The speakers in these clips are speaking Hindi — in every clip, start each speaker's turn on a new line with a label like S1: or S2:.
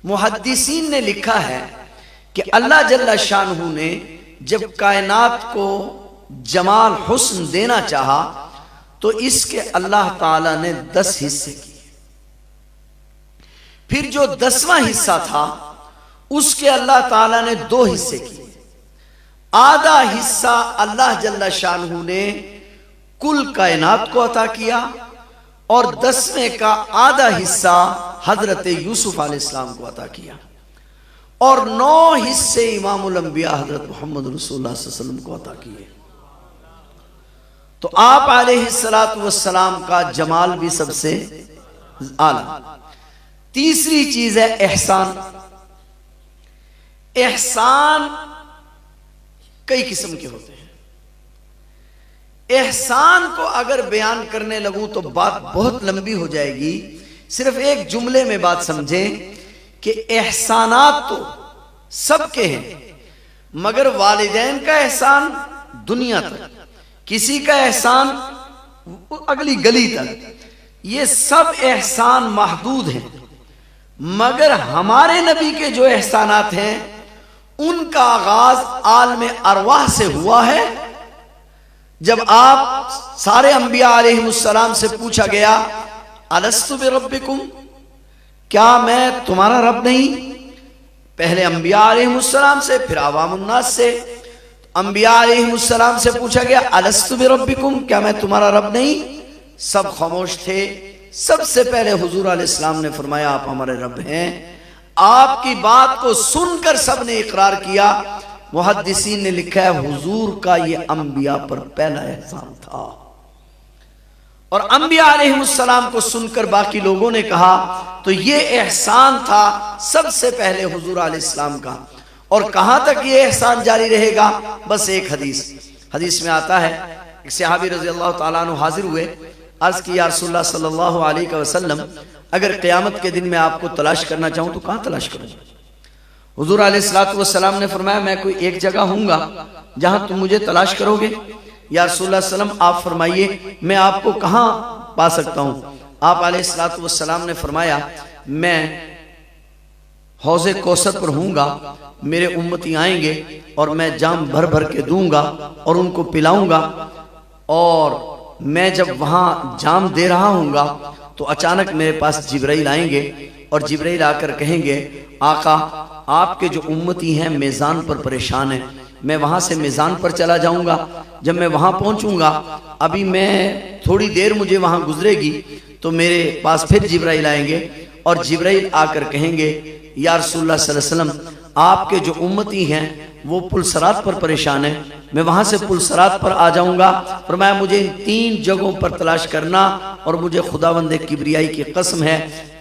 S1: मुहद्दिसीन ने लिखा है कि अल्लाह जल्ला शानहू ने जब कायनात को जमाल हुस्न देना चाहा तो इसके अल्लाह ताला ने 10 हिस्से किए। फिर जो 10वां हिस्सा था उसके अल्लाह ताला ने 2 हिस्से किए। आधा हिस्सा अल्लाह जल्ला शानहू ने कुल कायनात को अता किया और 10वें का आधा हिस्सा हजरत यूसुफ अलैहिस्सलाम को अता किया और 9 हिस्से इमामुल अंबिया हजरत मोहम्मद रसूलुल्लाह सल्लल्लाहु अलैहि वसल्लम को अता किए। तो आप अलैहिस्सलातु वस्सलाम का जमाल भी सबसे आला। तीसरी चीज है एहसान। एहसान कई किस्म के होते हैं। एहसान को अगर बयान करने लगूं तो बात बहुत लंबी हो जाएगी। सिर्फ एक जुमले में बात समझें कि एहसानात तो सबके हैं, मगर वालिदैन का एहसान दुनिया तक, किसी का एहसान अगली गली तक, ये सब एहसान महदूद हैं। मगर हमारे नबी के जो एहसानात हैं उनका आगाज आलम अरवाह से हुआ है। जब आप सारे अंबिया अलैहिमुस्सलाम से पूछा गया अलस्तु बिरब्बिकुम, क्या मैं तुम्हारा रब नहीं? पहले अंबिया अलैहिमुस्सलाम से, फिर अवामुन्नास से। अंबिया अलैहिमुस्सलाम से पूछा गया अलस्तु बिरब्बिकुम, क्या मैं तुम्हारा रब नहीं? सब खामोश थे। सबसे पहले हुजूर अलैहिस्सलाम ने फरमाया आप हमारे रब हैं। आपकी बात को सुनकर सबने इकरार किया। मुहद्दिसीन ने लिखा है हुजूर का ये अंबिया पर पहला एहसान था और अंबिया अलैहिमुस्सलाम को सुनकर बाकी लोगों ने कहा तो ये एहसान था सबसे पहले हुजूर अलैहिस्सलाम का। और कहां तक ये एहसान जारी रहेगा? बस एक हदीस में आता है, एक सहाबी रज़ी अल्लाह ताला अन्हु हाजिर हुए, अर्ज की या रसूलुल्लाह सल्लल्लाहु अलैहि वसल्लम, अगर क़यामत के दिन में आपको तलाश करना चाहूं तो कहां तलाश करूं? हुजूर अलैहिस्सलातु वस्सलाम ने फरमाया मैं कोई एक जगह हूंगा जहां तुम मुझे तलाश करोगे। या रसूलुल्लाह सल्लम आप फरमाइए मैं आपको कहां पा सकता हूं? आप अलैहिस्सलातु वस्सलाम ने फरमाया मैं हौज़े कौसर पर हूंगा, मेरे उम्मती आएंगे और मैं जाम भर भर के दूंगा और उनको पिलाऊंगा। और मैं जब वहां जाम दे रहा हूंगा तो अचानक मेरे पास जिब्राइल आएंगे और जिब्राइल आकर कहेंगे आका आपके जो उम्मती हैं मेज़ान पर परेशान हैं, मैं वहां से मेज़ान पर चला जाऊंगा। जब मैं वहां पहुंचूंगा, अभी मैं थोड़ी देर मुझे वहां गुजरेगी तो मेरे पास फिर जिब्राइल आएंगे और जिब्राइल आकर कहेंगे या रसूलुल्लाह सल्लल्लाहु अलैहि वसल्लम आपके जो उम्मती हैं वो पुलसरात पर परेशान है, मैं वहां से पुलसरात पर आ जाऊंगा। फरमाया मुझे इन 3 जगहों पर तलाश करना और मुझे खुदावंद किबरियाई की कसम है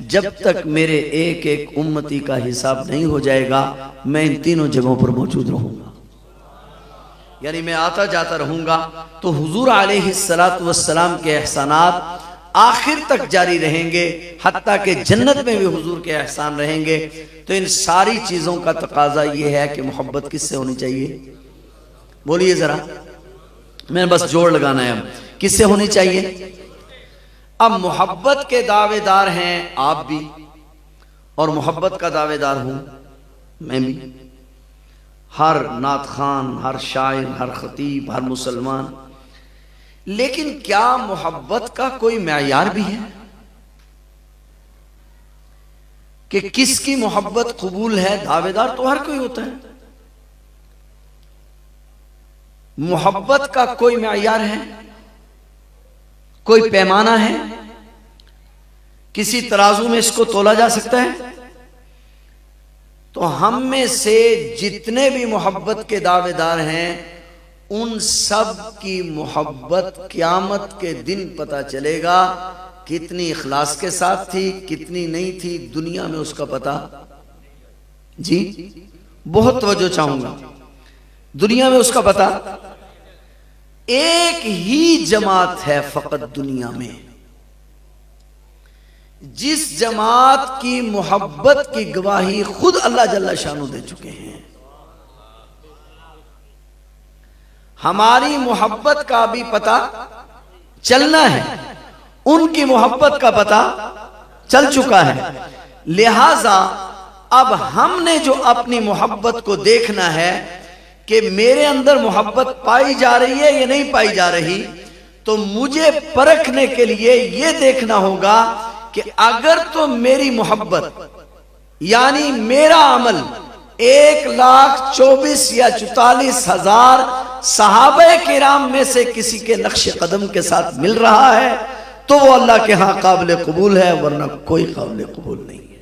S1: जब तक मेरे एक एक उम्मती का हिसाब नहीं हो जाएगा मैं इन 3 जगहों पर मौजूद रहूंगा, यानी मैं आता जाता रहूंगा। तो हुजूर अलैहिस्सलातु वस्सलाम के एहसानात आखिर तक जारी रहेंगे, हत्ता के जन्नत में भी हुजूर के एहसान रहेंगे। तो इन सारी चीजों का तकाजा यह है कि मोहब्बत किससे होनी चाहिए? बोलिए जरा, मैंने बस जोड़ लगाना है। अब किससे होनी चाहिए? अब मोहब्बत के दावेदार हैं आप भी और मोहब्बत का दावेदार हूं मैं भी। हर नात खान, हर शायर, हर खतीब, हर मुसलमान। लेकिन क्या मोहब्बत का कोई मेयार भी है कि किसकी मोहब्बत कबूल है? दावेदार तो हर कोई होता है। मोहब्बत का कोई मेयार है, कोई पैमाना है? किसी तराजू में इसको तोला जा सकता है? तो हम में से जितने भी मोहब्बत के दावेदार हैं उन सब की मोहब्बत क़यामत के दिन पता चलेगा कितनी इखलास के साथ थी, कितनी नहीं थी, दुनिया में उसका पता। जी बहुत तवज्जो चाहूंगा, दुनिया में उसका पता। एक ही जमात है फकत दुनिया में जिस जमात की मोहब्बत की गवाही खुद अल्लाह जल्ला शानू दे चुके हैं। हमारी मोहब्बत का भी पता चलना है, उनकी मोहब्बत का पता चल चुका है। लिहाजा अब हमने जो अपनी मोहब्बत को देखना है कि मेरे अंदर मोहब्बत पाई जा रही है या नहीं पाई जा रही, तो मुझे परखने के लिए यह देखना होगा कि अगर तो मेरी मोहब्बत यानी मेरा अमल 1,24,000 या 44,000 सहाबे किराम में से किसी के नक्श कदम के साथ मिल रहा है, तो वो अल्लाह के यहां काबिल कबूल है, वरना कोई काबिल कबूल नहीं है।